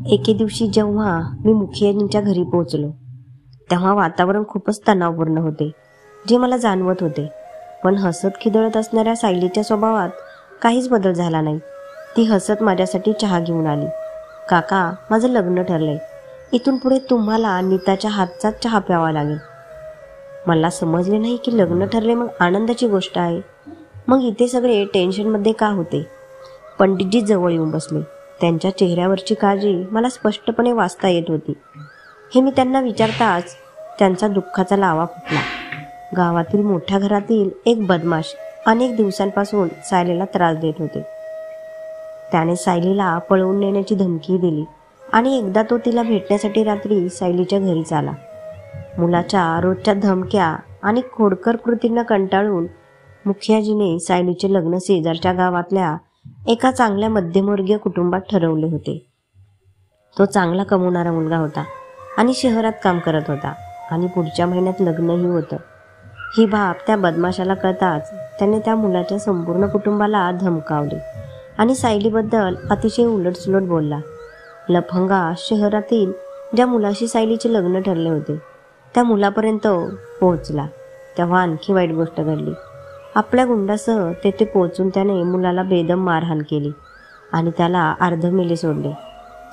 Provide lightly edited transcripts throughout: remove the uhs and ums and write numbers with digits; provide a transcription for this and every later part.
एके दिवशी जेव्हा मी मुखियांच्या घरी पोहोचलो तेव्हा वातावरण खूपच तणावपूर्ण होते, जे मला जाणवत होते. पण हसत खिदळत असणाऱ्या सायलीच्या स्वभावात काहीच बदल झाला नाही. ती हसत माझ्यासाठी चहा घेऊन आली. काका, माझं लग्न ठरलंय. इथून पुढे तुम्हाला नीताच्या हातचाच चहा प्यावा लागेल. मला समजले नाही की लग्न ठरले मग आनंदाची गोष्ट आहे, मग इथे सगळे टेन्शनमध्ये का होते. पंडितजी जवळ येऊन बसले. त्यांच्या चेहऱ्यावरची काळजी मला स्पष्टपणे वाचता येत होती. हे मी त्यांना विचारताच त्यांचा दुःखाचा लावा फुटला. गावातील मोठ्या घरातील एक बदमाश अनेक दिवसांपासून सायलीला त्रास देत होते. त्याने सायलीला पळवून नेण्याची धमकी दिली आणि एकदा तो तिला भेटण्यासाठी रात्री सायलीच्या घरीच आला. मुलाच्या रोजच्या धमक्या आणि खोडकर कृतींना कंटाळून मुखियाजीने सायलीचे लग्न शेजारच्या गावातल्या एका चांगल्या मध्यमवर्गीय कुटुंबात ठरवले होते. तो चांगला कमवणारा मुलगा होता आणि शहरात काम करत होता आणि पुढच्या महिन्यात लग्नही होतं. ही बाब त्या बदमाशाला कळताच त्याने त्या मुलाच्या संपूर्ण कुटुंबाला धमकावले आणि सायलीबद्दल अतिशय उलटसुलट बोलला. लफंगा शहरातील ज्या मुलाशी सायलीचे लग्न ठरले होते त्या मुलापर्यंत पोहोचला तेव्हा आणखी वाईट गोष्ट घडली. आपल्या गुंडासह तेथे पोहोचून त्याने मुलाला बेदम मारहाण केली आणि त्याला अर्धमेले सोडले.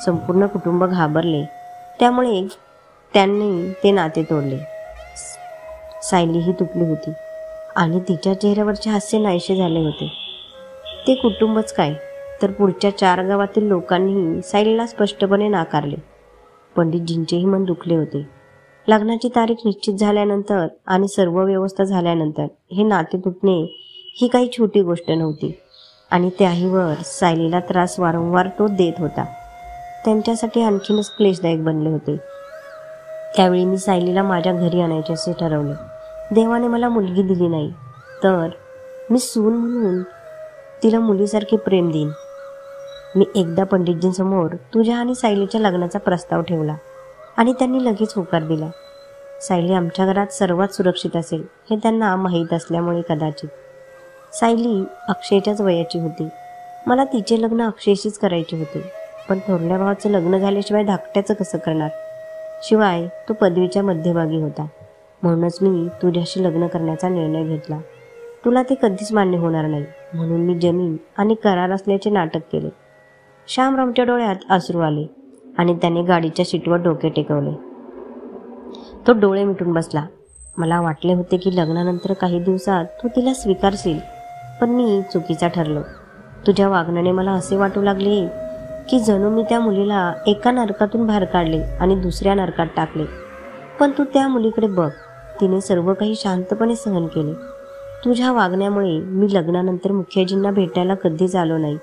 संपूर्ण कुटुंब घाबरले, त्यामुळे त्यांनी ते नाते तोडले. सायलीही तुटली होती आणि तिच्या चेहऱ्यावरचे हास्य नाहीसे झाले होते. ते कुटुंबच काय, तर पुढच्या 4 गावातील लोकांनीही सायलीला स्पष्टपणे नाकारले. पंडितजींचेही मन दुखले होते. लग्नाची तारीख निश्चित झाल्यानंतर आणि सर्व व्यवस्था झाल्यानंतर हे नाते तुटणे ही काही छोटी गोष्ट नव्हती आणि त्याहीवर सायलीला त्रास वारंवार तो देत होता. त्यांच्यासाठी आणखीनच क्लेशदायक बनले होते. त्यावेळी मी सायलीला माझ्या घरी आणायचे असे ठरवले. देवाने मला मुलगी दिली नाही, तर मी सून म्हणून तिला मुलीसारखे प्रेम देईन. मी एकदा पंडितजींसमोर तुझ्या आणि सायलीच्या लग्नाचा प्रस्ताव ठेवला आणि त्यांनी लगेच होकार दिला. सायली आमच्या घरात सर्वात सुरक्षित असेल हे त्यांना माहीत असल्यामुळे कदाचित. सायली अक्षयच्याच वयाची होती. मला तिचे लग्न अक्षयशीच करायचे होते, पण थोरल्या भावाचं लग्न झाल्याशिवाय धाकट्याचं कसं करणार. शिवाय तो पदवीच्या मध्यभागी होता. म्हणूनच मी तुझ्याशी लग्न करण्याचा निर्णय घेतला. तुला ते कधीच मान्य होणार नाही म्हणून मी जमीन आणि करार असल्याचे नाटक केले. श्यामरावच्या डोळ्यात अश्रू आले आणि त्याने गाडीच्या सीटवर डोके टेकवले. तो डोळे मिटून बसला. मला वाटले होते की लग्नानंतर काही दिवसात तू तिला स्वीकारशील, पण मी चुकीचा ठरलो. तुझ्या वागण्याने मला असे वाटू लागले की जणू मी त्या मुलीला एका नरकातून बाहेर काढले आणि दुसऱ्या नरकात टाकले. पण तू त्या मुलीकडे बघ, तिने सर्व काही शांतपणे सहन केले. तुझ्या वागण्यामुळे मी लग्नानंतर मुखियाजींना भेटायला कधीच आलो नाही.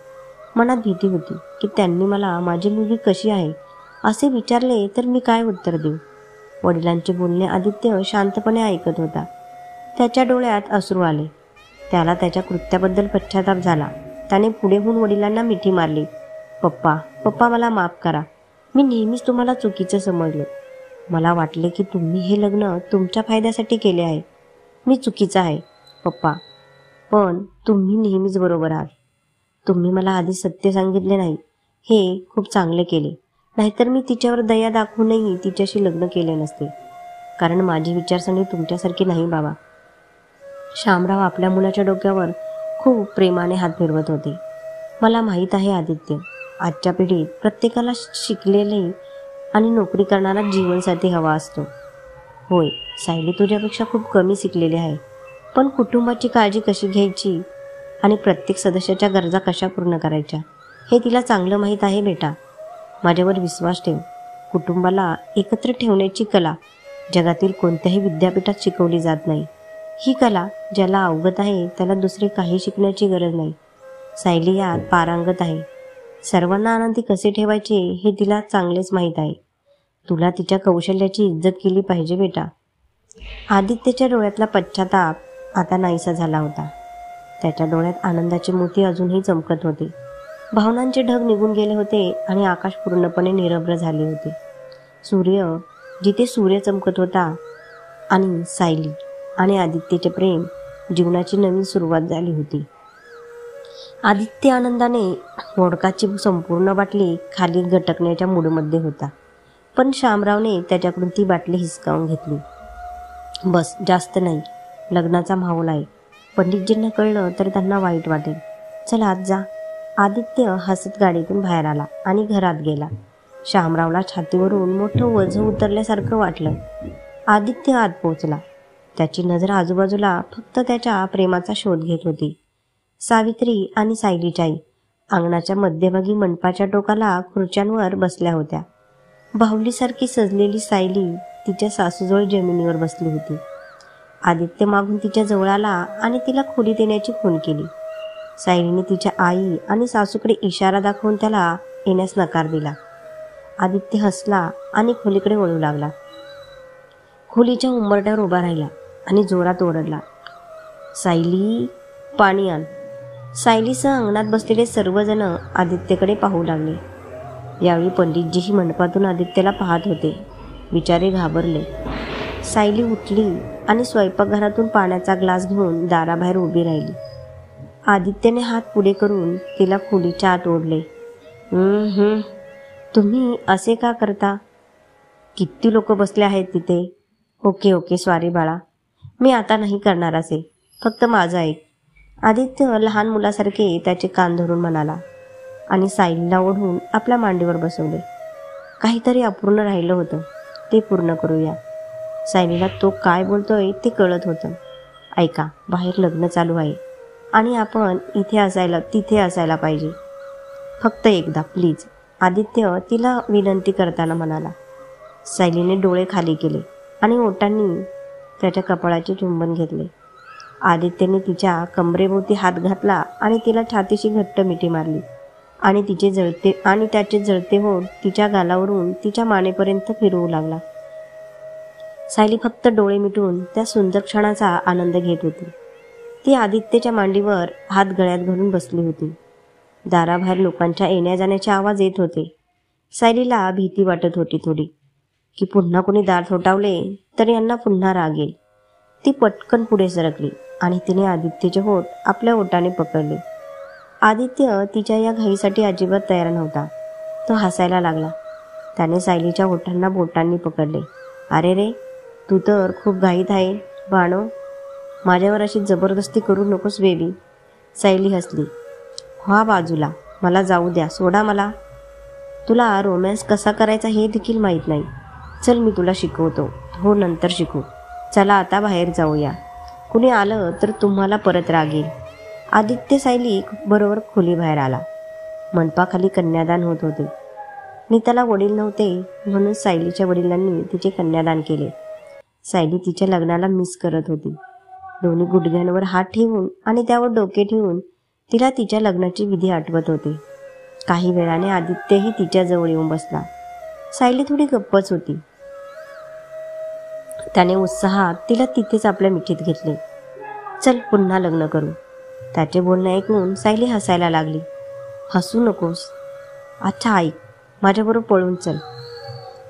मनात भीती होती की त्यांनी मला माझी मुलगी कशी आहे असे विचारले तर मी काय उत्तर देऊ. वडिलांचे बोलणे आदित्य शांतपणे ऐकत होता. त्याच्या डोळ्यात अश्रू आले. त्याला त्याच्या कृत्याबद्दल पश्चाताप झाला. त्याने पुढे होऊन वडिलांना मिठी मारली. पप्पा, पप्पा, मला माफ करा. मी नेहमीच तुम्हाला चुकीचं समजलं. मला वाटले की तुम्ही हे लग्न तुमच्या फायद्यासाठी केले आहे. मी चुकीचा आहे पप्पा, पण तुम्ही नेहमीच बरोबर आहात. तुम्ही मला आधी सत्य सांगितले नाही, हे खूप चांगले केले. नाहीतर मी तिच्यावर दया दाखवूनही तिच्याशी लग्न केले नसते, कारण माझी विचारसरणी तुमच्यासारखी नाही बाबा. श्यामराव आपल्या मुलाच्या डोक्यावर खूप प्रेमाने हात फिरवत होते. मला माहीत आहे आदित्य, आजच्या पिढीत प्रत्येकाला शिकलेले आणि नोकरी करणारा जीवनसाथी हवा असतो. होय, सायली तुझ्यापेक्षा खूप कमी शिकलेली आहे, पण कुटुंबाची काळजी कशी घ्यायची आणि प्रत्येक सदस्याच्या गरजा कशा पूर्ण करायच्या हे तिला चांगलं माहीत आहे बेटा. माझ्यावर विश्वास ठेव. कुटुंबाला एकत्र ठेवण्याची कला जगातील कोणत्याही विद्यापीठात शिकवली जात नाही. ही कला ज्याला अवगत आहे त्याला दुसरे काही शिकण्याची गरज नाही. सायली यात पारंगत आहे. सर्वांना आनंदी कसे ठेवायचे हे तिला चांगलेच माहीत आहे. तुला तिच्या कौशल्याची इज्जत केली पाहिजे बेटा. आदित्यच्या डोळ्यातला पश्चाताप आता नाहीसा झाला होता. त्याच्या डोळ्यात आनंदाचे मोती अजूनही चमकत होते. भावनांचे ढग निघून गेले होते आणि आकाश पूर्णपणे निरभ्र झाले होते. जिथे सूर्य चमकत होता आणि सायली आणि आदित्यचे प्रेम जीवनाची नवीन सुरुवात झाली होती. आदित्य आनंदाने वोडकाची संपूर्ण बाटली खाली गटकण्याच्या मूडमध्ये होता, पण शामरावने त्याच्याकडून ती बाटली हिसकावून घेतली. बस, जास्त नाही, लग्नाचा माहोल आहे. पंडितजींना कळलं तर त्यांना वाईट वाटेल. चल आत जा. आदित्य हसत गाडीतून बाहेर आला आणि घरात गेला. शामरावला छातीवरून मोठं वझं उतरल्यासारखं वाटलं. आदित्य आत पोचला. त्याची नजर आजूबाजूला फक्त त्याच्या प्रेमाचा शोध घेत होती. सावित्री आणि सायलीची आई अंगणाच्या मध्यभागी मंडपाच्या टोकाला खुर्च्यांवर बसल्या होत्या. बाहुलीसारखी सजलेली सायली तिच्या सासूजवळ जमिनीवर बसली होती. आदित्य मागून तिच्या जवळ आला आणि तिला खोलीत येण्याची खूण केली. सायलीने तिच्या आई आणि सासूकडे इशारा दाखवून त्याला येण्यास नकार दिला. आदित्य हसला आणि खोलीकडे वळू लागला. खोलीच्या उंबरट्यावर उभा राहिला आणि जोरात ओरडला, सायली, पाणी आण. सायलीसह अंगणात बसलेले सर्वजण आदित्यकडे पाहू लागले. यावेळी पंडितजीही मंडपातून आदित्यला पाहत होते. बिचारे घाबरले. सायली उठली आणि स्वयंपाकघरातून पाण्याचा ग्लास घेऊन दाराबाहेर उभी राहिली. आदित्यने हात पुढे करून तिला खोलीच्या आत ओढले. तुम्ही असे का करता? किती लोक बसले आहेत तिथे. ओके, सॉरी बाळा, मी आता नाही करणार असे, फक्त माझं ऐक. आदित्य लहान मुलासारखे त्याचे कान धरून म्हणाला आणि सायलीला ओढून आपल्या मांडीवर बसवले. काहीतरी अपूर्ण राहिलं होतं, ते पूर्ण करूया. सायलीला तो काय बोलतोय ते कळत होतं. ऐका, बाहेर लग्न चालू आहे आणि आपण तिथे असायला पाहिजे. फक्त एकदा प्लीज, आदित्य तिला विनंती करताना म्हणाला. सायलीने डोळे खाली केले आणि ओठांनी त्याच्या कपाळाचे चुंबन घेतले. आदित्यने तिच्या कमरेभोवती हात घातला आणि तिला छातीशी घट्ट मिठी मारली आणि त्याचे जळते होठ तिच्या गालावरून तिच्या मानेपर्यंत फिरवू लागला. सायली फक्त डोळे मिटून त्या सुंदर क्षणाचा आनंद घेत होती. ती आदित्यच्या मांडीवर हात गळ्यात घालून बसली होती. दाराबाहेर लोकांच्या येण्या जाण्याचे आवाज येत होते. सायलीला भीती वाटत होती थोडी, की पुन्हा कोणी दार ठोठावले तर यांना पुन्हा राग येईल. ती पटकन पुढे सरकली आणि तिने आदित्यचे होठ आपल्या ओठाने पकडले. आदित्य तिच्या या घाईसाठी अजिबात तयार नव्हता. तो हसायला लागला. त्याने सायलीच्या ओठांना बोटांनी पकडले. अरे रे, तू तर खूप घाईत आहे बाणो, माझ्यावर अशी जबरदस्ती करू नकोस बेबी. सायली हसली. व्हा बाजूला, मला जाऊ द्या, सोडा मला. तुला रोमॅन्स कसा करायचा हे देखील माहीत नाही. चल, मी तुला शिकवतो. हो, नंतर शिकू. चला आता बाहेर जाऊया. कुणी आलं तर तुम्हाला परत राग येईल. आदित्य सायली बरोबर खोली बाहेर आला. मंडपाखाली कन्यादान होत होते. नीताला वडील नव्हते म्हणून सायलीच्या वडिलांनी तिचे कन्यादान केले. सायली तिच्या लग्नाला मिस करत होती. दोन्ही गुडघ्यांवर हात ठेवून आणि त्यावर डोके ठेवून तिला तिच्या लग्नाची विधी आठवत होते. काही वेळाने आदित्यही तिच्या जवळ येऊन बसला. सायली थोडी गप्पच होती. त्याने उत्साहात तिला तिथेच आपल्या मिठीत घेतले. चल, पुन्हा लग्न करू. त्याचे बोलणे ऐकून सायली हसायला लागली. हसू नकोस. अच्छा ऐक, माझ्याबरोबर पळून चल.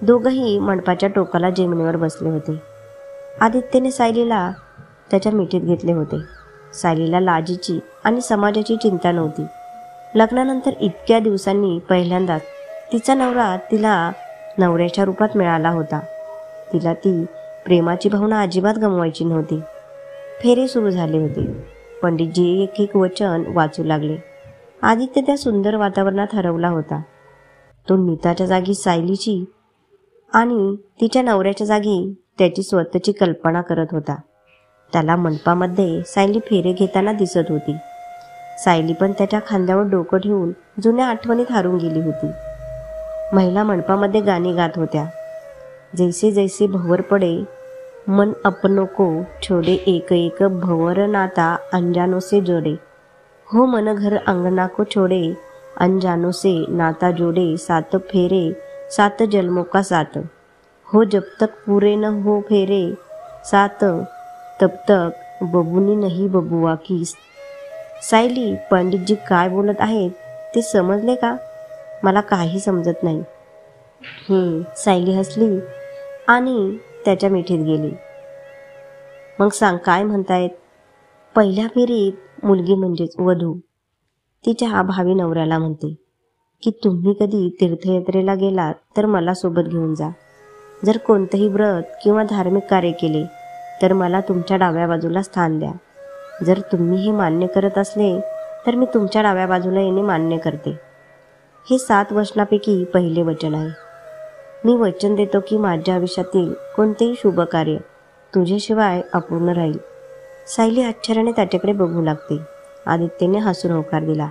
दोघंही मंडपाच्या टोकाला जमिनीवर बसले होते. आदित्यने सायलीला त्याच्या मिठीत घेतले होते. सायलीला लाजीची आणि समाजाची चिंता नव्हती. लग्नानंतर इतक्या दिवसांनी पहिल्यांदाच तिचा नवरा तिला नवऱ्याच्या रूपात मिळाला होता. तिला ती प्रेमाची भावना अजिबात गमवायची नव्हती. फेरे सुरू झाले होते. पंडितजी एक एक वचन वाचू लागले. आदित्य त्या सुंदर वातावरणात हरवला होता. तो नीताच्या जागी सायलीची आणि तिच्या नवऱ्याच्या जागी त्याची स्वतःची कल्पना करत होता. त्याला मंडपामध्ये सायली फेरे घेताना दिसत होती. सायली पण त्याच्या खांद्यावर डोकं ठेवून जुन्या आठवणीत हारून गेली होती. महिला मंडपामध्ये गाणी गात होत्या. जैसे जैसे भंवर पडे मन अपनों को छोड़े, एक एक भंवर नाता अनजानों से जोड़े. हो मन घर अंगना को छोड़े, अनजानों से नाता जोड़े. सात फेरे सात जन्मों का साथ, हो जब तक पूरे न हो फेरे सात, तब तक बबुनी नहीं बबुआ की. सायली, पंडितजी काय बोलत आहेत ते समजले का? मला काही समजत नाही. सायली हसली आणि त्याच्या मिठीत गेली. मग सांग, काय म्हणतायत? पहिल्या फेरीत मुलगी म्हणजेच वधू तिच्या भावी नवऱ्याला म्हणते की तुम्ही कधी तीर्थयात्रेला गेलात तर मला सोबत घेऊन जा. जर कोणतंही व्रत किंवा धार्मिक कार्य केले तर मला तुमच्या डाव्या बाजूला स्थान द्या. जर तुम्ही हे मान्य करत असले तर मी तुमच्या डाव्या बाजूला येणे मान्य करते. हे 7 वचनापैकी पहिले वचन आहे. मी वचन देतो की माझ्या आयुष्यातील कोणतेही शुभ कार्य तुझ्याशिवाय अपूर्ण राहील. सायली आश्चर्याने त्याच्याकडे बघू लागते. आदित्यने हसून होकार दिला.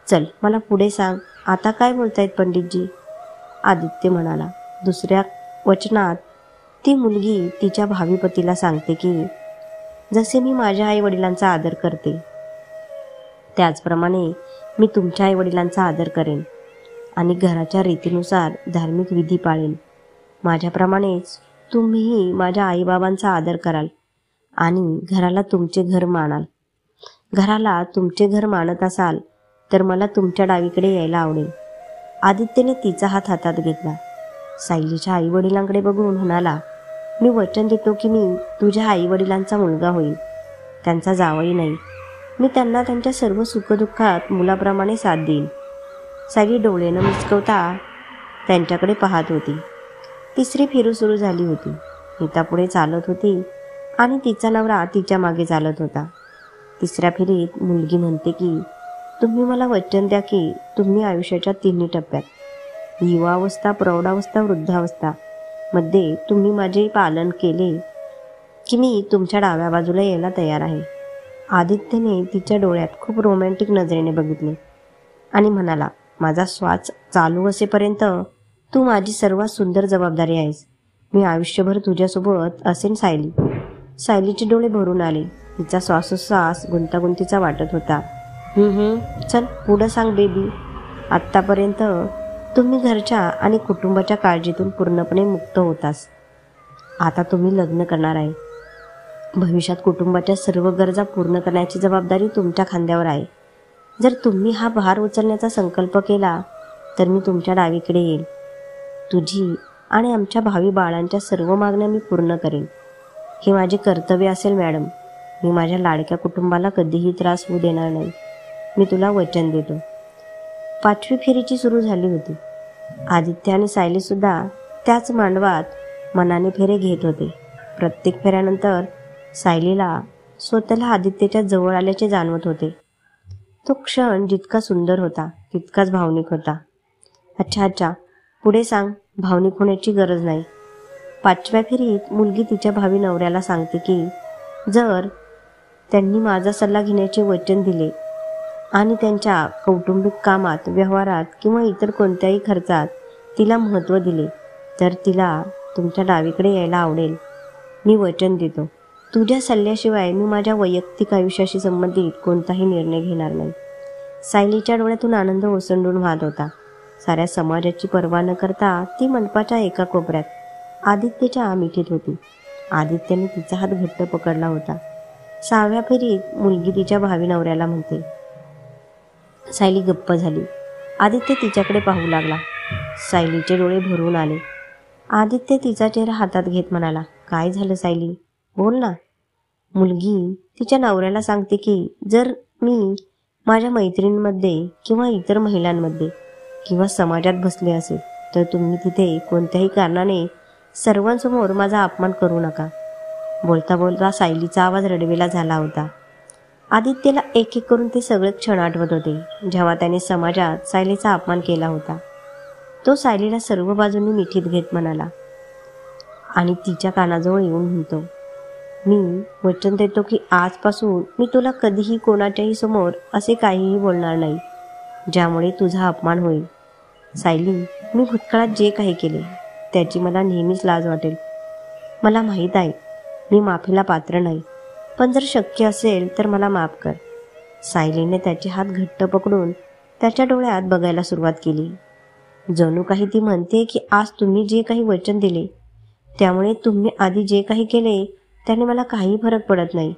चल मला पुढे सांग, आता काय बोलतायत पंडितजी? आदित्य म्हणाला. दुसऱ्या वचनात ती मुलगी तिच्या भावी पतीला सांगते की जसे मी माझ्या आई वडिलांचा आदर करते त्याचप्रमाणे मी तुमच्या आई वडिलांचा आदर करेन आणि घराच्या रीतीनुसार धार्मिक विधी पाळेन. माझ्याप्रमाणेच तुम्हीही माझ्या आईबाबांचा आदर कराल आणि घराला तुमचे घर मानाल. घराला तुमचे घर मानत असाल तर मला तुमच्या डावीकडे यायला आवडेल. आदित्यने तिचा हात हातात घेतला. सायलीच्या आई वडिलांकडे बघून म्हणाला, मी वचन देतो की मी तुझ्या आई वडिलांचा मुलगा होईल, त्यांचा जावई नाही. मी त्यांना त्यांच्या सर्व सुखदुःखात मुलाप्रमाणे साथ देईन. सायली डोळे न मिचकवता त्यांच्याकडे पाहत होती. तिसरी फेरी सुरू झाली होती. नीता पुढे चालत होती आणि तिचा नवरा तिच्या मागे चालत होता. तिसऱ्या फेरीत मुलगी म्हणते की तुम्ही मला वचन द्या की तुम्ही आयुष्याच्या 3 टप्प्यात युवावस्था, प्रौढावस्था, वृद्धावस्था मध्ये तुम्ही माझे पालन केले की मी तुमच्या डाव्या बाजूला यायला तयार आहे. आदित्यने तिच्या डोळ्यात खूप रोमॅन्टिक नजरेने बघितले आणि म्हणाला, माझा श्वास चालू असेपर्यंत तू माझी सर्वात सुंदर जबाबदारी आहेस. मी आयुष्यभर तुझ्यासोबत असेन सायली. सायलीचे डोळे भरून आले. तिचा श्वासोच्छ्वास गुंतागुंतीचा वाटत होता. चल पुढं सांग बेबी. आत्तापर्यंत तुम्ही घरच्या आणि कुटुंबाच्या काळजीतून पूर्णपणे मुक्त होतास. आता तुम्ही लग्न करणार आहे. भविष्यात कुटुंबाच्या सर्व गरजा पूर्ण करण्याची जबाबदारी तुमच्या खांद्यावर आहे. जर तुम्ही हा भार उचलण्याचा संकल्प केला तर मी तुमच्या डावीकडे येईल. तुझी आणि आमच्या भावी बाळांच्या सर्व मागण्या मी पूर्ण करेन. हे माझे कर्तव्य असेल मॅडम. मी माझ्या लाडक्या कुटुंबाला कधीही त्रास होऊ देणार नाही. मी तुला वचन देतो. 5वी फेरीची सुरू झाली होती. आदित्य आणि सायली सुद्धा त्याच मांडवात मनाने फेरे घेत होते. प्रत्येक फेऱ्यानंतर सायलीला स्वतःला आदित्यच्या जवळ आल्याचे जाणवत होते. तो क्षण जितका सुंदर होता तितकाच भावनिक होता. अच्छा, पुढे सांग. भावनिक होण्याची गरज नाही. 5व्या फेरीत मुलगी तिच्या भावी नवऱ्याला सांगते की जर त्यांनी माझा सल्ला घेण्याचे वचन दिले आणि त्यांच्या कौटुंबिक कामात, व्यवहारात किंवा इतर कोणत्याही खर्चात तिला महत्त्व दिले तर तिला तुमच्या डावीकडे यायला आवडेल. मी वचन देतो, तुझ्या सल्ल्याशिवाय मी माझ्या वैयक्तिक आयुष्याशी संबंधित कोणताही निर्णय घेणार नाही. सायलीच्या डोळ्यातून आनंद ओसंडून वाहत होता. साऱ्या समाजाची पर्वा न करता ती मंडपाच्या एका कोपऱ्यात आदित्यच्या मिठीत होती. आदित्यने तिचा हात घट्ट पकडला होता. 6व्या फेरीत मुलगी तिच्या भावी नवऱ्याला म्हणते. सायली गप्प झाली. आदित्य तिच्याकडे पाहू लागला. सायलीचे डोळे भरून आले. आदित्य तिचा चेहरा हातात घेत म्हणाला, काय झालं सायली, बोल ना. मुलगी तिच्या नवऱ्याला सांगते की जर मी माझ्या मैत्रिणींमध्ये किंवा इतर महिलांमध्ये किंवा समाजात बसले असेल तर तुम्ही तिथे कोणत्याही कारणाने सर्वांसमोर माझा अपमान करू नका. बोलता बोलता सायलीचा आवाज रडवेला झाला होता. आदित्यला एक एक करून ते सगळे क्षण आठवत होते जेव्हा त्याने समाजात सायलीचा अपमान केला होता. तो सायलीला सर्व बाजूंनी मिठीत घेत म्हणाला आणि तिच्या कानाजवळ येऊन म्हणतो, मी वचन देतो की आजपासून मी तुला कधीही कोणाच्याही समोर असे काहीही बोलणार नाही ज्यामुळे तुझा अपमान होईल. सायली, मी भूतकाळात जे काही केले त्याची मला नेहमीच लाज वाटेल. मला माहीत आहे मी माफीला पात्र नाही, पण जर शक्य असेल तर मला माफ कर. सायलीने त्याचे हात घट्ट पकडून त्याच्या डोळ्यात बघायला सुरुवात केली. जणू काही ती म्हणते की आज तुम्ही जे काही वचन दिले त्यामुळे तुम्ही आधी जे काही केले त्याने मला काही फरक पडत नाही.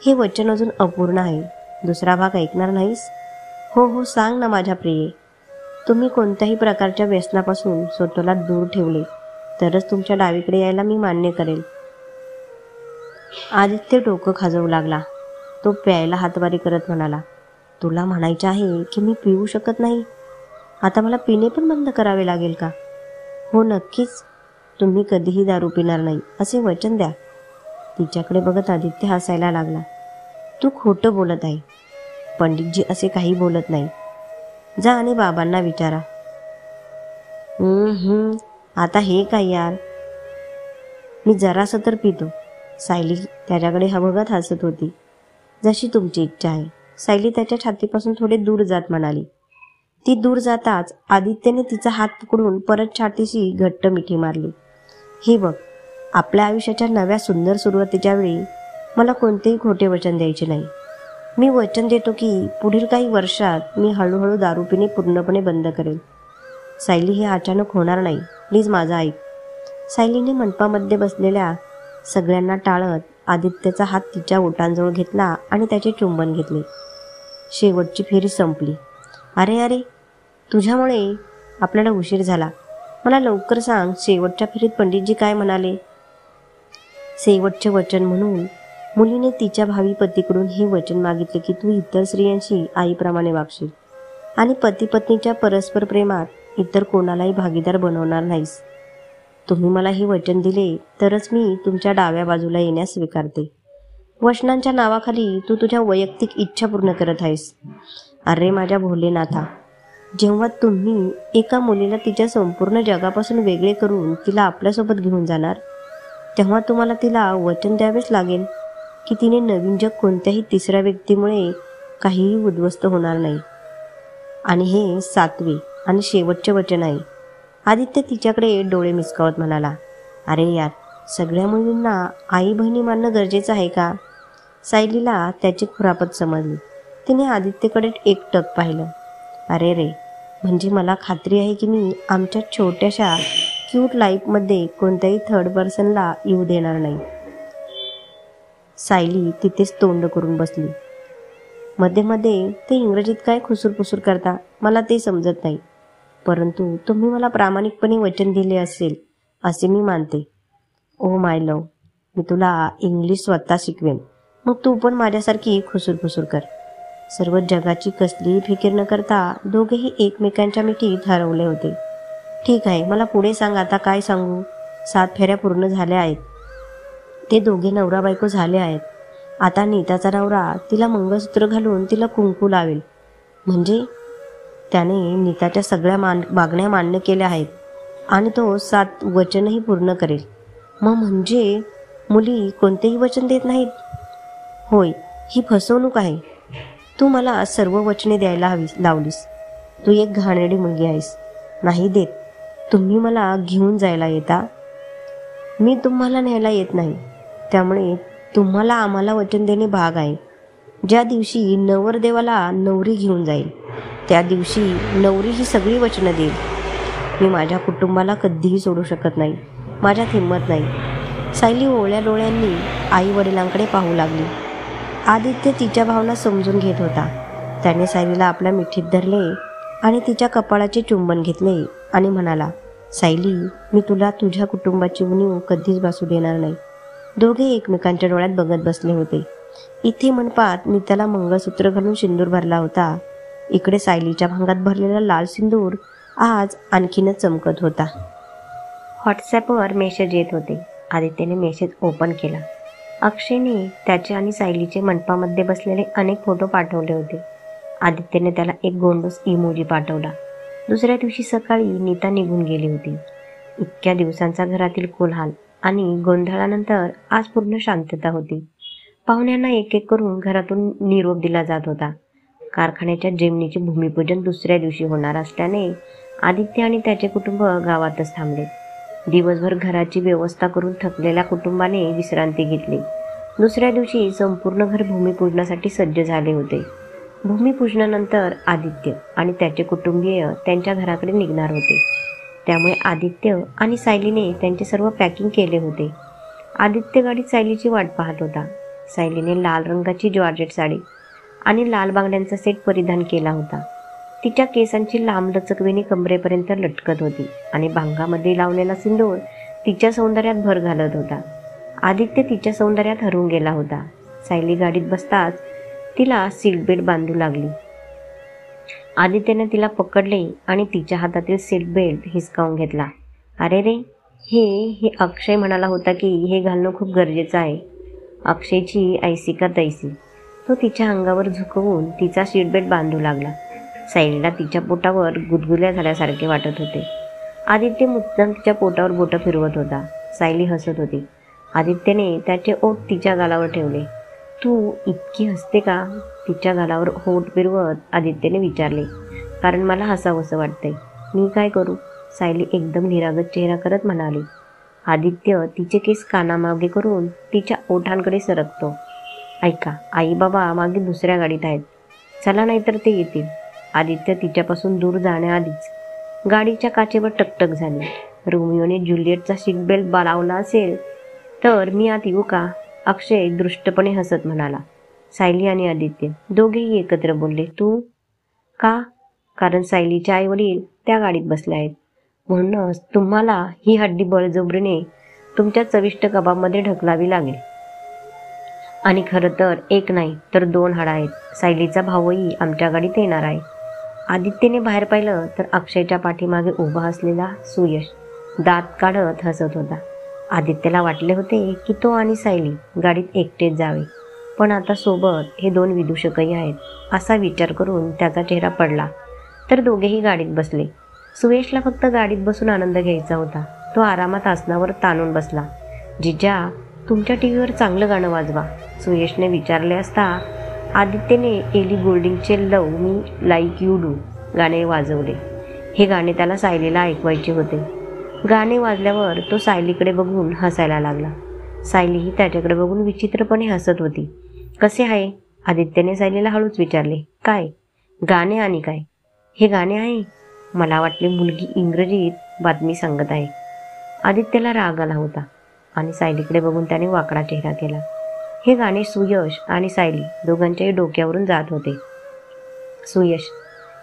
हे वचन अजून अपूर्ण आहे. दुसरा भाग ऐकणार नाहीस? हो सांग ना माझ्या प्रिये. तुम्ही कोणत्याही प्रकारच्या व्यसनापासून स्वतःला दूर ठेवले तरच तुमच्या डावीकडे यायला मी मान्य करेल. आदित्य डोकं खाजवू लागला. तो प्यायला हातवारी करत म्हणाला, तुला म्हणायचे आहे की मी पिऊ शकत नाही? आता मला पिणे पण बंद करावे लागेल का? हो नक्कीच, तुम्ही कधीही दारू पिणार नाही असे वचन द्या. तिच्याकडे बघत आदित्य हसायला लागला. तू खोटं बोलत आहे. पंडितजी असे काही बोलत नाही. जा आणि बाबांना विचारा. आता हे काय यार, मी जरासं तर पितो. सायली त्याच्याकडे बघत हसत होती. जशी तुमची इच्छा आहे, सायली त्याच्या छातीपासून थोडे दूर जात म्हणाली. ती दूर जाताच आदित्यने तिचा हात पकडून परत छातीशी घट्ट मिठी मारली. हे बघ, आपल्या आयुष्याच्या नव्या सुंदर सुरुवातीच्या वेळी मला कोणतेही खोटे वचन द्यायचे नाही. मी वचन देतो की पुढील काही वर्षात मी हळूहळू दारू पिणे पूर्णपणे बंद करेल. सायली, हे अचानक होणार नाही. प्लीज माझं ऐक. सायलीने मंडपामध्ये बसलेल्या सगळ्यांना टाळत आदित्यचा हात तिच्या ओठांजवळ घेतला आणि त्याचे चुंबन घेतले. शेवटची फेरी संपली. अरे, तुझ्यामुळे आपल्याला उशीर झाला. मला लवकर सांग, शेवटच्या फेरीत पंडितजी काय म्हणाले? शेवटचे वचन म्हणून मुलीने तिच्या भावी पतीकडून हे वचन मागितले की तू इतर स्त्रियांशी आईप्रमाणे वागशील आणि पती पत्नीच्या परस्पर प्रेमात इतर कोणालाही भागीदार बनवणार नाहीस. तुम्ही मला हे वचन दिले तरच मी तुमच्या डाव्या बाजूला येण्यास स्वीकारते. वचनांच्या नावाखाली तू तुझ्या वैयक्तिक इच्छा पूर्ण करत आहेस. अरे माझ्या भोलेनाथा, जेव्हा तुम्ही एका मुलीला तिच्या संपूर्ण जगापासून वेगळे करून तिला आपल्यासोबत घेऊन जाणार, तेव्हा तुम्हाला तिला वचन द्यावेच लागेल की तिने नवीन जग कोणत्याही तिसऱ्या व्यक्तीमुळे काहीही उद्ध्वस्त होणार नाही. आणि हे 7वे आणि शेवटचे वचन आहे. आदित्य तिच्याकडे डोळे मिचकावत म्हणाला. अरे यार, सगळ्या मुलींना आई बहिणी मानणं गरजेचं आहे का? सायलीला त्याची खुरापत समजली. तिने आदित्यकडे एकटक पाहिलं. अरे रे, म्हणजे मला खात्री आहे की मी आमच्या छोट्याशा क्यूट लाईफमध्ये कोणत्याही थर्ड पर्सनला येऊ देणार नाही. सायली तिथेच तोंड करून बसली. मध्ये मध्ये ते इंग्रजीत काय खुसूरपुसूर करता मला ते समजत नाही, परंतु तुम्ही मला प्रामाणिकपणे वचन दिले असेल असे मी मानते. ओ माय लव्ह, मी तुला इंग्लिश स्वतः शिकवेन, मग तू पण माझ्यासारखी खुसूरपुसूर कर. सर्व जगाची कसलीही फिकीर न करता दोघेही एकमेकांच्या मिठीत हरवले होते. ठीक आहे, मला पुढे सांग. आता काय सांगू? 7 फेऱ्या पूर्ण झाल्या आहेत. ते दोघे नवरा बायको झाले आहेत. आता नीताचा नवरा तिला मंगळसूत्र घालून तिला कुंकू लावेल. म्हणजे त्याने नीताच्या सगळ्या मागण्या मान्य केल्या आहेत आणि तो 7 वचनही पूर्ण करेल. मग म्हणजे मुली कोणतेही वचन देत नाहीत? होय, ही फसवणूक आहे. तू मला सर्व वचने द्यायला लावलीस. तू एक घाणेरडी मुलगी आहेस. नाही देत. तुम्ही मला घेऊन जायला येता, मी तुम्हाला न्यायला येत नाही. त्यामुळे तुम्हाला आम्हाला वचन देणे भाग आहे. ज्या दिवशी नवरदेवाला नवरी घेऊन जाईल त्या दिवशी नवरी ही सगळी वचनं देईल. मी माझ्या कुटुंबाला कधीही सोडू शकत नाही. माझ्यात हिंमत नाही. सायली ओळ्या डोळ्यांनी आई वडिलांकडे पाहू लागली. आदित्य तिच्या भावना समजून घेत होता. त्याने सायलीला आपल्या मिठीत धरले आणि तिच्या कपाळाचे चुंबन घेतले आणि म्हणाला, सायली, मी तुला तुझ्या कुटुंबाची उणीव कधीच भासू देणार नाही. दोघे एकमेकांच्या डोळ्यात बघत बसले होते. इथे मंडपात नीताला मंगळसूत्र घालून सिंदूर भरला होता. इकडे सायलीच्या भांगात भरलेला लाल सिंदूर आज आणखीनच चमकत होता. व्हॉट्सॲपवर मेसेज येत होते. आदित्यने मेसेज ओपन केला. अक्षयने त्याचे आणि सायलीचे मंडपामध्ये बसलेले अनेक फोटो पाठवले होते. आदित्यने त्याला एक गोंडस इमोजी पाठवला. दुसऱ्या दिवशी सकाळी नीता निघून गेली होती. इतक्या दिवसांचा घरातील कोलाहल आणि गोंधळानंतर आज पूर्ण शांतता होती. पाहुण्यांना एक एक करून घरातून निरोप दिला जात होता. कारखान्याच्या जेमणीचे भूमिपूजन दुसऱ्या दिवशी होणार असल्याने आदित्य आणि त्याचे कुटुंब गावातच थांबले. दिवसभर घराची व्यवस्था करून थकलेल्या कुटुंबाने विश्रांती घेतली. दुसऱ्या दिवशी संपूर्ण घर भूमिपूजनासाठी सज्ज झाले होते. भूमिपूजनानंतर आदित्य आणि त्याचे कुटुंबीय त्यांच्या घराकडे निघणार होते. त्यामुळे आदित्य आणि सायलीने त्यांचे सर्व पॅकिंग केले होते. आदित्य गाडीत सायलीची वाट पाहत होता. सायलीने लाल रंगाची जॉर्जेट साडी आणि लाल बांगड्यांचा सेट परिधान केला होता. तिच्या केसांची लांबलचक वेणी कमरेपर्यंत लटकत होती आणि भांगामध्ये लावलेला सिंदूर तिच्या सौंदर्यात भर घालत होता. आदित्य तिच्या सौंदर्यात हरवून गेला होता. सायली गाडीत बसताच तिला सीट बेल्ट बांधू लागली. आदित्यने तिला पकडले आणि तिच्या हातातील सीट बेल्ट हिसकावून घेतला. अरे रे, हे अक्षय म्हणाला होता की हे घालणं खूप गरजेचं आहे. अक्षयची ऐसी का तैसी. तो तिच्या अंगावर झुकवून तिचा सीट बेल्ट बांधू लागला. सायलीला तिच्या पोटावर गुदगुल्या झाल्यासारखे वाटत होते. आदित्य मुद्दाम तिच्या पोटावर बोटं फिरवत होता. सायली हसत होती. आदित्यने त्याचे ओठ तिच्या गालावर ठेवले. तू इतकी हसते का? तिच्या गालावर होठ फिरवत आदित्यने विचारले. कारण मला हसावंसं वाटतंय. मी काय करू? सायली एकदम निरागस चेहरा करत म्हणाली. आदित्य तिचे केस कानामागे करून तिच्या ओठांकडे सरकतो. ऐका, आई बाबा मागे दुसऱ्या गाडीत आहेत. चला, नाहीतर ते येतील. आदित्य तिच्यापासून दूर जाण्याआधीच गाडीच्या काचेवर टकटक झाली. रोमिओने ज्युलियटचा सीट बेल्ट लावला असेल तर मी आत येऊ का? अक्षय दृष्टपणे हसत म्हणाला. सायली आणि आदित्य दोघेही एकत्र बोलले. तू का? कारण सायलीचे आई वडील त्या गाडीत बसले आहेत. म्हणूनच तुम्हाला ही हड्डी बळजबरीने तुमच्या चविष्ट कबाबमध्ये ढकलावी लागेल. आणि खरं तर एक नाही तर 2 हाडं आहेत. सायलीचा भाऊही आमच्या गाडीत येणार आहे. आदित्यने बाहेर पाहिलं तर अक्षयच्या पाठीमागे उभा असलेला सुयश दात काढत हसत होता. आदित्यला वाटले होते की तो आणि सायली गाडीत एकटेच जावे, पण आता सोबत हे 2 विदूषकही आहेत असा विचार करून त्याचा चेहरा पडला. तर दोघेही गाडीत बसले. सुयशला फक्त गाडीत बसून आनंद घ्यायचा होता. तो आरामात आसनावर ताणून बसला. जिजा, तुमच्या टीव्हीवर चांगलं गाणं वाजवा, सुयशने विचारले असता आदित्यने एली गोल्डिंगचे love me like you do गाणे वाजवले. हे गाणे त्याला सायलीला ऐकवायचे होते. गाणे वाजल्यावर तो सायलीकडे बघून हसायला लागला. सायलीही त्याच्याकडे बघून विचित्रपणे हसत होती. कसे आहे? आदित्यने सायलीला हळूच विचारले. काय? गाणे आणि काय? हे गाणे आहे? मला वाटले मुलगी इंग्रजीत बातमी सांगत आहे. आदित्यला राग आला होता आणि सायलीकडे बघून त्याने वाकडा चेहरा केला. हे गाणे सुयश आणि सायली दोघांच्याही डोक्यावरून जात होते. सुयश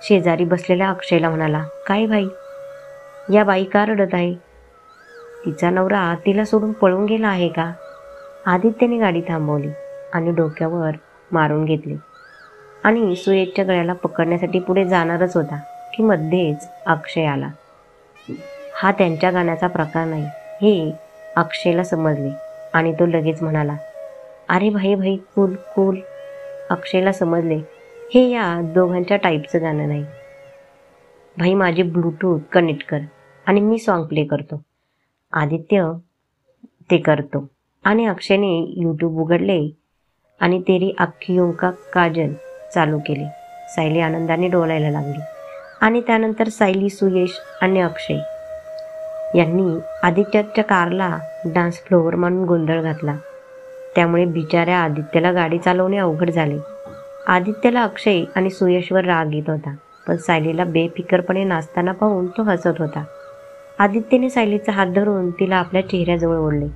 शेजारी बसलेल्या अक्षयला म्हणाला. काय भाई, या बाई का रडत आहे? तिचा नवरा तिला सोडून पळून गेला आहे का? आदित्यने गाडी थांबवली आणि डोक्यावर मारून घेतले आणि सुयशच्या गळ्याला पकडण्यासाठी पुढे जाणारच होता की मध्येच अक्षय आला. हा त्यांच्या गाण्याचा प्रकार नाही हे अक्षयला समजले आणि तो लगेच म्हणाला. अरे भाई कूल कूल. अक्षयला समजले हे या दोघांच्या टाईपचं गाणं नाही. भाई, माझे ब्लूटूथ कनेक्ट कर आणि मी सॉन्ग प्ले करतो. आदित्य ते करतो आणि अक्षयने यूट्यूब उघडले आणि तेरी अखियों का काजल चालू केले. सायली आनंदाने डोलायला लागली आणि त्यानंतर सायली, सुयश आणि अक्षय यांनी आदित्यच्या कारला डान्स फ्लोअर म्हणून गोंधळ घातला. त्यामुळे बिचाऱ्या आदित्यला गाडी चालवणे अवघड झाले. आदित्यला अक्षय आणि सुयशवर राग येत होता, पण सायलीला बेफिकरपणे नाचताना पाहून तो हसत होता. आदित्यने सायलीचा हात धरून तिला आपल्या चेहऱ्याजवळ ओढले.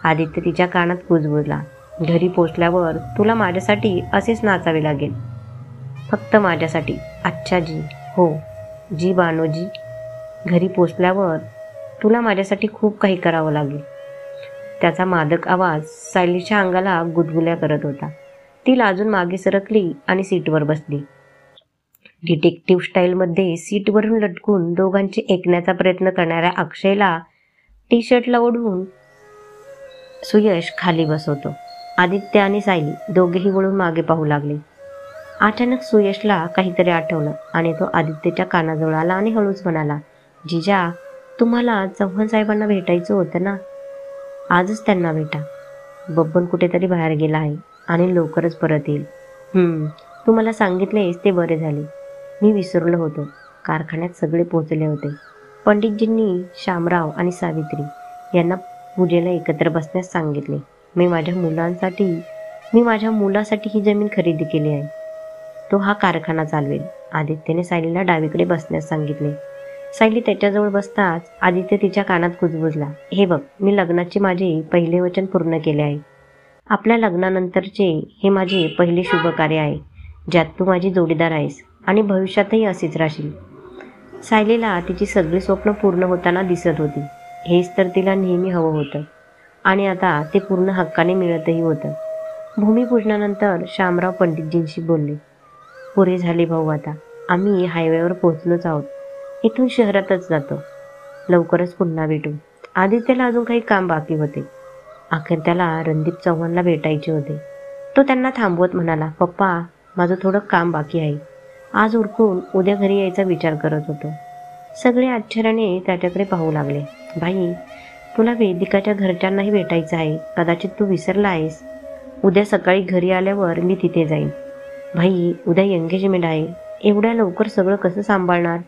आदित्य तिच्या कानात कुजबुजला. घरी पोचल्यावर तुला माझ्यासाठी असेच नाचावे लागेल, फक्त माझ्यासाठी. अच्छा जी. हो जी बानोजी. घरी पोचल्यावर तुला माझ्यासाठी खूप काही करावं लागेल. त्याचा मादक आवाज सायलीच्या अंगाला गुदगुल्या करत होता. ती लाजून मागे सरकली आणि सीटवर बसली. डिटेक्टिव्ह स्टाईलमध्ये सीटवरून लटकून दोघांचे ऐकण्याचा प्रयत्न करणाऱ्या अक्षयला टी शर्टला ओढून सुयश खाली बसवतो. आदित्य आणि सायली दोघेही वळून मागे पाहू लागले. अचानक सुयशला काहीतरी आठवलं आणि तो आदित्यच्या कानाजवळ आला आणि हळूच म्हणाला. जिजा, तुम्हाला चव्हाण साहेबांना भेटायचं होतं ना? आजच त्यांना भेटा. बब्बन कुठेतरी बाहेर गेला आहे आणि लवकरच परत येईल. तुम्हाला सांगितलेस ते बरे झाले. मी विसरलो होतो. कारखान्यात सगळे पोहोचले होते. पंडितजींनी शामराव आणि सावित्री यांना पूजेला एकत्र बसण्यास सांगितले. मी माझ्या मुलासाठी ही जमीन खरेदी केली आहे. तो हा कारखाना चालवेल. आदित्यने सायलीला डावीकडे बसण्यास सांगितले. सायली त्याच्याजवळ बसताच आदित्य तिच्या कानात कुजबुजला. हे बघ, मी लग्नाचे माझे पहिले वचन पूर्ण केले आहे. आपल्या लग्नानंतरचे हे माझे पहिले शुभ कार्य आहे, ज्यात तू माझी जोडीदार आहेस आणि भविष्यातही अशीच राहशील. सायलीला तिची सगळी स्वप्न पूर्ण होताना दिसत होती. हेच तर तिला नेहमी हवं होतं आणि आता ते पूर्ण हक्काने मिळतही होतं. भूमिपूजनानंतर शामराव पंडितजींशी बोलले. पुरे झाले भाऊ आता. आम्ही हायवेवर पोहोचलोच आहोत. इथून शहरातच जातो. लवकरच पुन्हा भेटू. आदित्यला अजून काही काम बाकी होते. अखेर त्याला रणदीप चव्हाणला भेटायचे होते. तो त्यांना थांबवत म्हणाला, पप्पा, माझं थोडं काम बाकी आहे. आज उरकून उद्या घरी यायचा विचार करत होतो. सगळे आश्चर्याने त्याच्याकडे पाहू लागले. भाई, तुला वेदिकाच्या घरच्यांनाही भेटायचं आहे. कदाचित तू विसरला आहेस. उद्या सकाळी घरी आल्यावर मी तिथे जाईन. भाई, उद्या एंगेजमेंट आहे. एवढ्या लवकर सगळं कसं सांभाळणार?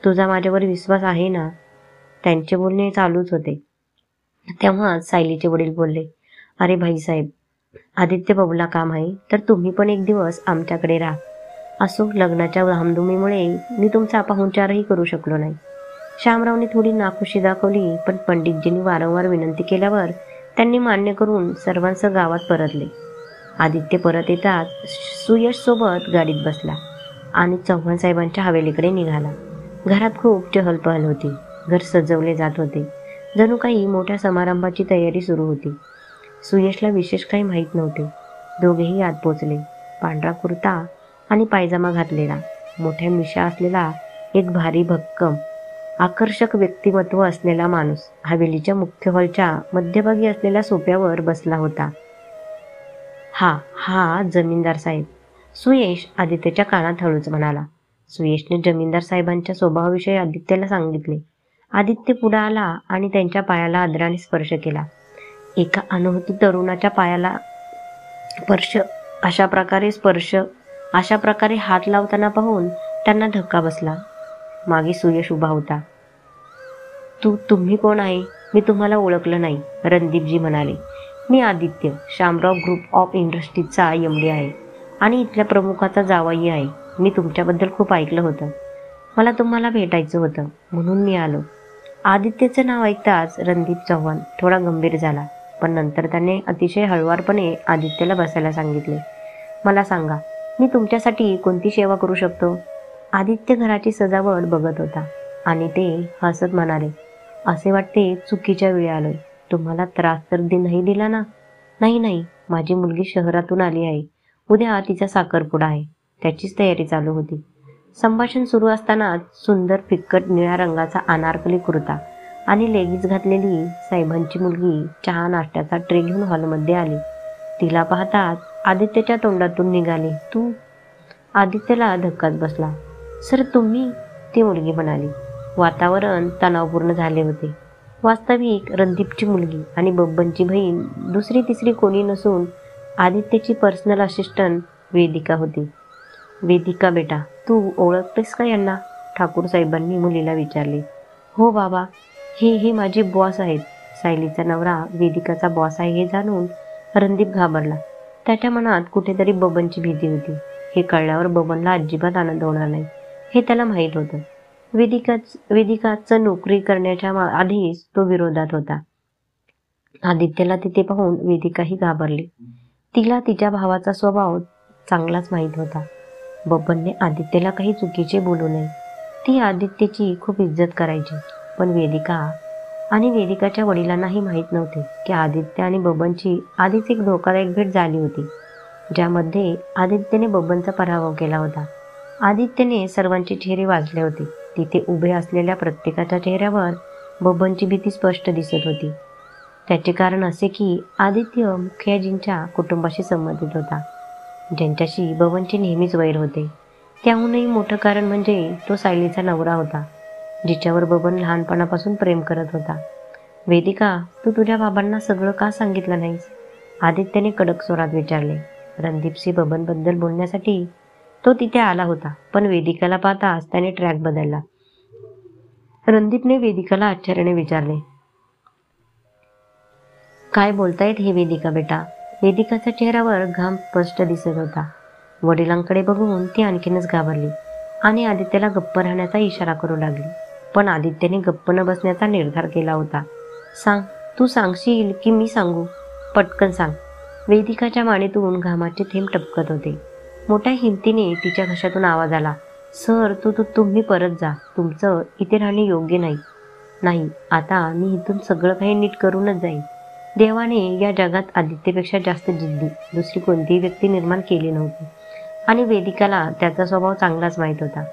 तुझा माझ्यावर विश्वास आहे ना? त्यांचे बोलणे चालूच होते. तेव्हा सायलीचे वडील बोलले, अरे भाईसाहेब, आदित्य बाबूला काम आहे तर तुम्ही पण एक दिवस आमच्याकडे राहा. असो, लग्नाच्या धामधुमीमुळे मी तुमचा पाहुणचारही करू शकलो नाही. श्यामरावने थोडी नाखुशी दाखवली, पण पंडितजींनी वारंवार विनंती केल्यावर त्यांनी मान्य करून सर्वांसह गावात परतले. आदित्य परत येताच सुयश सोबत गाडीत बसला आणि चव्हाण साहेबांच्या हवेलीकडे निघाला. घरात खूप चहलपहल होती. घर सजवले जात होते. जणू काही मोठ्या समारंभाची तयारी सुरू होती. सुयशला विशेष काही माहीत नव्हते. दोघेही आत पोचले. पांढरा कुर्ता आणि पायजामा घातलेला, मोठ्या मिशा असलेला एक भारी भक्कम आकर्षक व्यक्तिमत्व असलेला माणूस हवेलीच्या मुख्य हॉलच्या मध्यभागी असलेल्या सोफ्यावर बसला होता. हा जमीनदार साहेब, सुयश आदित्यच्या कानात हळूच म्हणाला. सुयशने जमीनदार साहेबांच्या स्वभावाविषयी आदित्यला सांगितले. आदित्य पुढे आला आणि त्यांच्या पायाला आदराने स्पर्श केला. एका अनोळखी तरुणाच्या पायाला अशा प्रकारे हात लावताना पाहून त्यांना धक्का बसला. मागे सुयश उभा होता. तुम्ही कोण आहे? मी तुम्हाला ओळखलं नाही, रणदीपजी म्हणाले. मी आदित्य, श्यामराव ग्रुप ऑफ इंडस्ट्रीजचा MD आहे आणि इथल्या प्रमुखाचा जावई आहे. मी तुमच्याबद्दल खूप ऐकलं होतं. मला तुम्हाला भेटायचं होतं म्हणून मी आलो. आदित्यचं नाव ऐकताच रणदीप चव्हाण थोडा गंभीर झाला, पण नंतर त्याने अतिशय हळुवारपणे आदित्यला बसायला सांगितले. मला सांगा, मी तुमच्यासाठी कोणती सेवा करू शकतो? आदित्य घराची सजावट बघत होता आणि ते हसत म्हणाले, असे वाटते चुकीच्या वेळी आलोय. तुम्हाला त्रास तर नाही दिला ना? नाही, माझी मुलगी शहरातून आली आहे. उद्या तिचा साखरपुडा आहे. त्याचीच तयारी चालू होती. संभाषण सुरू असतानाच सुंदर फिक्कट निळ्या रंगाचा अनारकली कुर्ता आणि लेगिन्स घातलेली साहेबांची मुलगी चहा नाश्त्याचा ट्रे घेऊन हॉलमध्ये आली. तिला पाहताच आदित्यच्या तोंडातून निघाले, तू? आदित्यला धक्काच बसला. सर, तुम्ही? ती मुलगी म्हणाली. वातावरण तणावपूर्ण झाले होते. वास्तविक रणदीपची मुलगी आणि बब्बनची बहीण दुसरी तिसरी कोणी नसून आदित्यची पर्सनल असिस्टंट वेदिका होती. वेदिका बेटा, तू ओळखतेस का यांना? ठाकूर साहेबांनी मुलीला विचारले. हो बाबा, हे माझे बॉस आहेत. सायलीचा नवरा वेदिकाचा बॉस आहे हे जाणून रणदीप घाबरला. त्याच्या मनात कुठेतरी बबनची भीती होती. हे कळल्यावर बबनला अजिबात आनंद होणार नाही हे त्याला माहीत होतं. वेदिकाचं नोकरी करण्याच्या आधीच तो विरोधात होता. आदित्यला तिथे पाहून वेदिकाही घाबरली. तिला तिच्या भावाचा स्वभाव चांगलाच माहीत होता. बबनने आदित्यला काही चुकीचे बोलू नये. ती आदित्यची खूप इज्जत करायची. पण वेदिकाच्या वडिलांनाही माहीत नव्हते की आदित्य आणि बबनची आधीच एक धोकादायक भेट झाली होती, ज्यामध्ये आदित्यने बबनचा पराभव केला होता. आदित्यने सर्वांचे चेहरे वाचले होते. तिथे उभे असलेल्या प्रत्येकाच्या चेहऱ्यावर बबनची भीती स्पष्ट दिसत होती. त्याचे कारण असे की आदित्य मुखियाजींच्या कुटुंबाशी संबंधित होता, ज्यांच्याशी बबनचे नेहमीच वैर होते. त्याहूनही मोठं कारण म्हणजे तो सायलीचा नवरा होता, जिच्यावर बबन लहानपणापासून प्रेम करत होता. वेदिका, तू तुझ्या बाबांना सगळं का सांगितलं नाहीस? आदित्यने कडक स्वरात विचारले. रणदीपशी बबनबद्दल बोलण्यासाठी तो तिथे आला होता, पण वेदिकाला पाहताच त्याने ट्रॅक बदलला. रणदीपने वेदिकाला आश्चर्याने विचारले, काय बोलतायत हे वेदिका बेटा? वेदिकाच्या चेहऱ्यावर घाम स्पष्ट दिसत होता. वडिलांकडे बघून ती आणखीनच घाबरली आणि आदित्यला गप्प राहण्याचा इशारा करू लागली. पण आदित्यने गप्प न बसण्याचा निर्धार केला होता. सांग, तू सांगशील की मी सांगू? पटकन सांग. वेदिकाच्या मानेतून घामाचे थेंब टपकत होते. मोठ्या हिमतीने तिच्या घशातून आवाज आला, सर, तुम्ही परत जा. तुमचं इथे राहणे योग्य नाही. नाही, आता मी इथून सगळं काही नीट करूनच जाईन. देवाने या जगात आदित्यपेक्षा जास्त जिद्दी दुसरी कोणतीही व्यक्ती निर्माण केली नव्हती. आणि वेदिकाला त्याचा स्वभाव चांगलाच माहीत होता.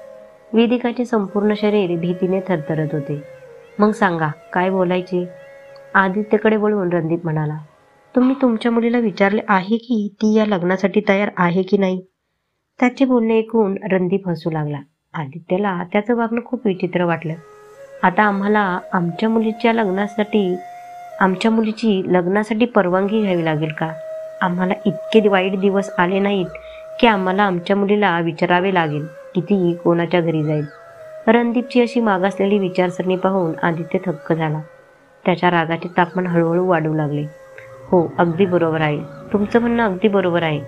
वेदिकाचे संपूर्ण शरीर भीतीने थरथरत होते. मग सांगा, काय बोलायचे? आदित्यकडे वळून रणदीप म्हणाला, तुम्ही तुमच्या मुलीला विचारले आहे की ती या लग्नासाठी तयार आहे की नाही? त्याचे बोलणे ऐकून रणदीप हसू लागला. आदित्यला त्याचं वागणं खूप विचित्र वाटलं. आता आम्हाला आमच्या मुलीची लग्नासाठी परवानगी घ्यावी लागेल का? आम्हाला इतके वाईट दिवस आले नाहीत की आम्हाला आमच्या मुलीला विचारावे लागेल की ती कोणाच्या घरी जाईल. रणदीपची अशी मागासलेली विचारसरणी पाहून आदित्य थक्क झाला. त्याच्या रागाचे तापमान हळूहळू वाढू लागले. हो, अगदी बरोबर आहे. तुमचं म्हणणं अगदी बरोबर आहे.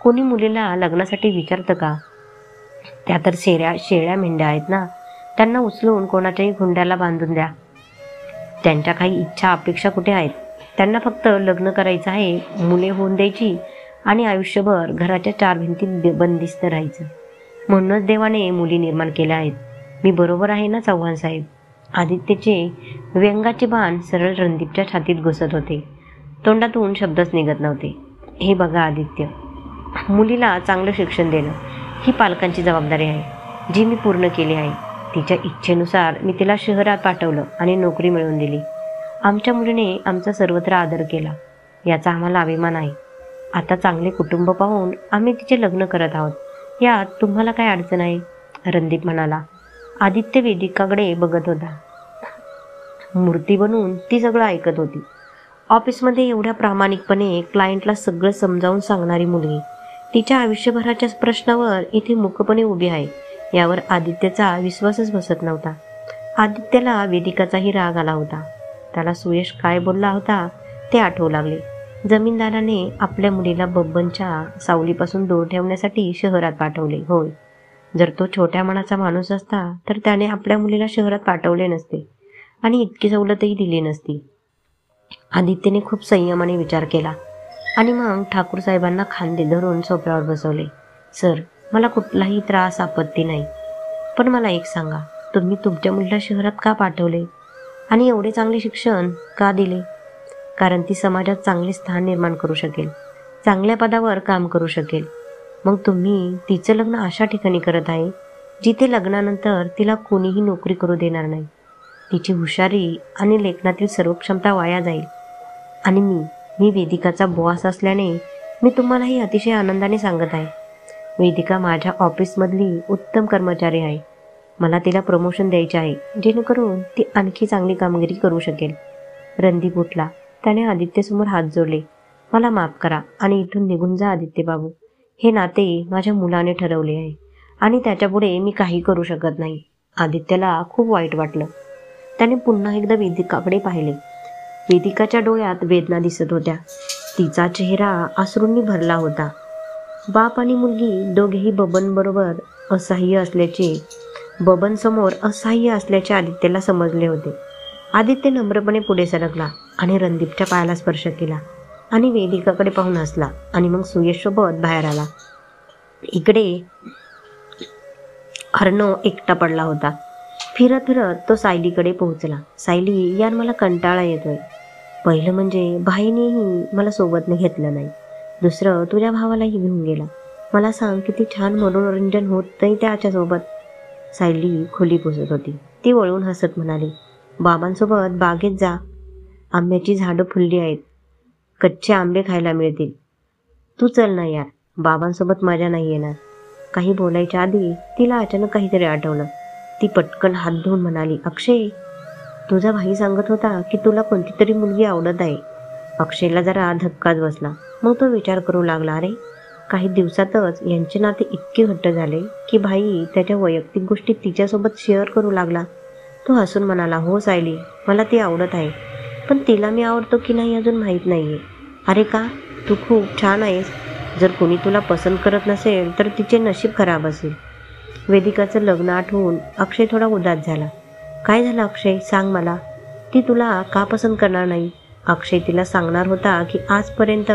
कोणी मुलीला लग्नासाठी विचारतं का? त्या तर शेळ्या मेंढ्या आहेत ना. त्यांना उचलून कोणाच्याही गुंड्याला बांधून द्या. त्यांच्या काही इच्छा अपेक्षा कुठे आहेत? त्यांना फक्त लग्न करायचं आहे, मुले होऊन द्यायची आणि आयुष्यभर घराच्या 4 भिंतीत बंदिस्त राहायचं. म्हणूनच देवाने मुली निर्माण केल्या आहेत. मी बरोबर आहे ना चव्हाण साहेब? आदित्यचे व्यंगाचे बाण सरळ रणदीपच्या छातीत घुसत होते. तोंडातून शब्दच निघत नव्हते. हे बघा आदित्य, मुलीला चांगलं शिक्षण देणं ही पालकांची जबाबदारी आहे, जी मी पूर्ण केली आहे. तिच्या इच्छेनुसार मी तिला शहरात पाठवलं आणि नोकरी मिळवून दिली. आमच्या मुलीने आमचा सर्वत्र आदर केला, याचा आम्हाला अभिमान आहे. आता चांगले कुटुंब पाहून आम्ही तिचे लग्न करत आहोत. यात तुम्हाला काय अडचण आहे? रणदीप म्हणाला. आदित्य वेदिकाकडे बघत होता. मूर्ती बनून ती सगळं ऐकत होती. ऑफिसमध्ये एवढ्या प्रामाणिकपणे क्लायंटला सगळं समजावून सांगणारी मुलगी तिच्या आयुष्यभराच्या प्रश्नावर इथे मूकपणे उभी आहे, यावर आदित्यचा विश्वासच बसत नव्हता. आदित्यला वेदिकाचाही राग आला होता. त्याला सुयश काय बोलला होता ते आठवू लागले. जमीनदाराने आपल्या मुलीला बब्बनच्या सावलीपासून दूर ठेवण्यासाठी शहरात पाठवले. होय, जर तो छोट्या मनाचा माणूस असता तर त्याने आपल्या मुलीला शहरात पाठवले नसते आणि इतकी सवलतही दिली नसती. आदित्यने खूप संयमाने विचार केला आणि मग ठाकूर साहेबांना खांदे धरून सोफ्यावर बसवले. सर, मला कुठलाही त्रास आपत्ती नाही, पण मला एक सांगा, तुम्ही तुमच्या मुलीला शहरात का पाठवले आणि एवढे चांगले शिक्षण का दिले? कारण ती समाजात चांगले स्थान निर्माण करू शकेल, चांगल्या पदावर काम करू शकेल. मग तुम्ही तिचं लग्न अशा ठिकाणी करत आहे जिथे लग्नानंतर तिला कोणीही नोकरी करू देणार नाही. तिची हुशारी आणि लेखनातील सर्व क्षमता वाया जाईल. आणि मी वेदिकाचा बॉस असल्याने मी तुम्हालाही अतिशय आनंदाने सांगत आहे, वेदिका माझ्या ऑफिसमधली उत्तम कर्मचारी आहे. मला तिला प्रमोशन द्यायचे आहे, जेणेकरून ती आणखी चांगली कामगिरी करू शकेल. रणदीप उठला. त्याने आदित्यसमोर हात जोडले. मला माफ करा आणि इथून निघून जा आदित्य बाबू. हे नाते माझ्या मुलाने ठरवले आहे आणि त्याच्यापुढे मी काही करू शकत नाही. आदित्यला खूप वाईट वाटलं. त्याने पुन्हा एकदा वेदिकाकडे पाहिले. वेदिकाच्या डोळ्यात वेदना दिसत होत्या. तिचा चेहरा अश्रूंनी भरला होता. बाप आणि मुलगी दोघेही बबनसमोर असहाय्य असल्याचे आदित्यला समजले होते. आदित्य नम्रपणे पुढे सरकला आणि रणदीपच्या पायाला स्पर्श केला आणि वेदिकाकडे पाहून हसला आणि मग सुयशसोबत बाहेर आला. इकडे अर्णव एकटा पडला होता. फिरत फिरत तो सायलीकडे पोहोचला. सायली, यार मला कंटाळा येतोय. पहिलं म्हणजे भाईनेही मला सोबतने घेतलं नाही. दुसरं, तुझ्या भावालाही घेऊन गेला. मला सांग, किती छान मनोरंजन होतंय त्याच्यासोबत. सायली खोली पुसत होती. ती वळून हसत म्हणाली, बाबांसोबत बागेत जा. आंब्याची झाडं फुलली आहेत. कच्चे आंबे खायला मिळतील. तू चल ना यार, बाबांसोबत मजा नाही येणार. काही बोलायच्या आधी तिला अचानक काहीतरी आठवलं. ती पटकन हात धुवून म्हणाली, अक्षय, तुझा भाई सांगत होता की तुला कोणती तरी मुलगी आवडत आहे. अक्षयला जरा धक्काच बसला. मग तो विचार करू लागला, अरे काही दिवसातच यांचे नाते इतके घट्ट झाले की भाई त्याच्या वैयक्तिक गोष्टी तिच्यासोबत शेअर करू लागला. तो हसून म्हणाला, हो सायली, मला ती आवडत आहे, पण तिला मी आवडतो की नाही अजून माहीत नाहीये. अरे का? तू खूप छान आहेस. जर कोणी तुला पसंत करत नसेल तर तिचे नशीब खराब असेल. वेदिकाचं लग्न आठवून अक्षय थोडा उदास झाला. काय झालं अक्षय, सांग मला. ती तुला का पसंत करणार नाही? अक्षय तिला सांगणार होता की आजपर्यंत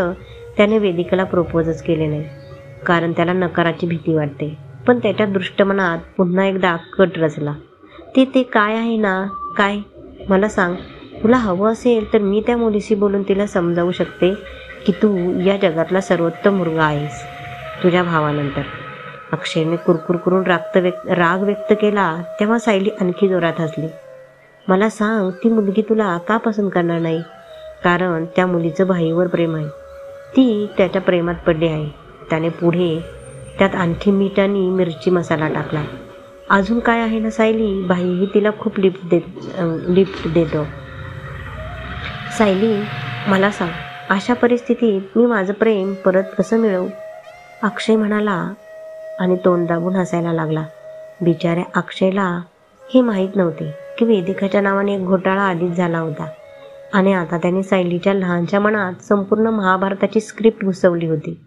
त्याने वेदिकाला प्रपोजच केले नाही, कारण त्याला नकाराची भीती वाटते. पण त्याच्या दृष्टमनात पुन्हा एकदा कट रचला. ते काय आहे ना? काय? मला सांग. तुला हवं असेल तर मी त्या मुलीशी बोलून तिला समजावू शकते की तू या जगातला सर्वोत्तम मुलगा आहेस. तुझ्या भावानंतर. अक्षयने कुरकुर करून राग व्यक्त केला तेव्हा सायली आणखी जोरात हसली. मला सांग, ती मुलगी तुला का पसंत करणार नाही? कारण त्या मुलीचं भाईवर प्रेम आहे. ती त्याच्या प्रेमात पडली आहे. त्याने पुढे त्यात आणखी मीठ आणि मिरची मसाला टाकला. अजून काय आहे ना सायली, भाईही तिला खूप लिफ्ट देतो. सायली, मला सांग, अशा परिस्थितीत मी माझं प्रेम परत कसं मिळवू? अक्षय म्हणाला आणि तोंड दाबून हसायला लागला. बिचाऱ्या अक्षयला हे माहीत नव्हते की वेदिकाच्या नावाने एक घोटाळा आधीच झाला होता आणि आता त्याने सायलीच्या लहानच्या मनात संपूर्ण महाभारताची स्क्रिप्ट घुसवली होती.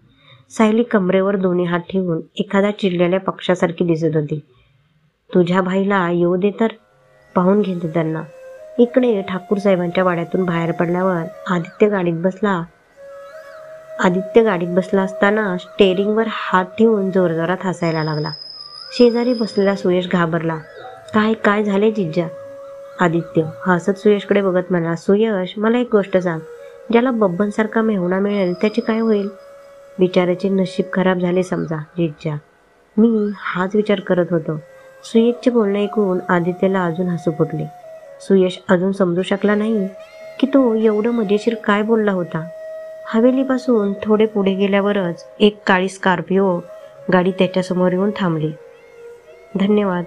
सायली कमरेवर दोन्ही हात ठेवून एखाद्या चिडलेल्या पक्षासारखी दिसत होती. तुझ्या भाईला येऊ दे तर पाहून घेते त्यांना. इकडे ठाकूर साहेबांच्या वाड्यातून बाहेर पडल्यावर आदित्य गाडीत बसला असताना स्टेअरिंगवर हात ठेवून जोरजोरात हसायला लागला. शेजारी बसलेला सुयश घाबरला. काय झाले जिज्जा? आदित्य हसत सुयशकडे बघत म्हणाला, सुयश, मला एक गोष्ट सांग, ज्याला बब्बनसारखा मेहुणा मिळेल त्याचे काय होईल? बिचाऱ्याचे नशीब खराब झाले समजा जिज्जा. मी हाच विचार करत होतो. सुयशचे बोलणे ऐकून आदित्यला अजून हसू फुटले. सुयश अजून समजू शकला नाही की तो एवढं मजेशीर काय बोलला होता. हवेलीपासून थोडे पुढे गेल्यावरच एक काळी स्कॉर्पिओ गाडी त्याच्यासमोर येऊन थांबली. धन्यवाद.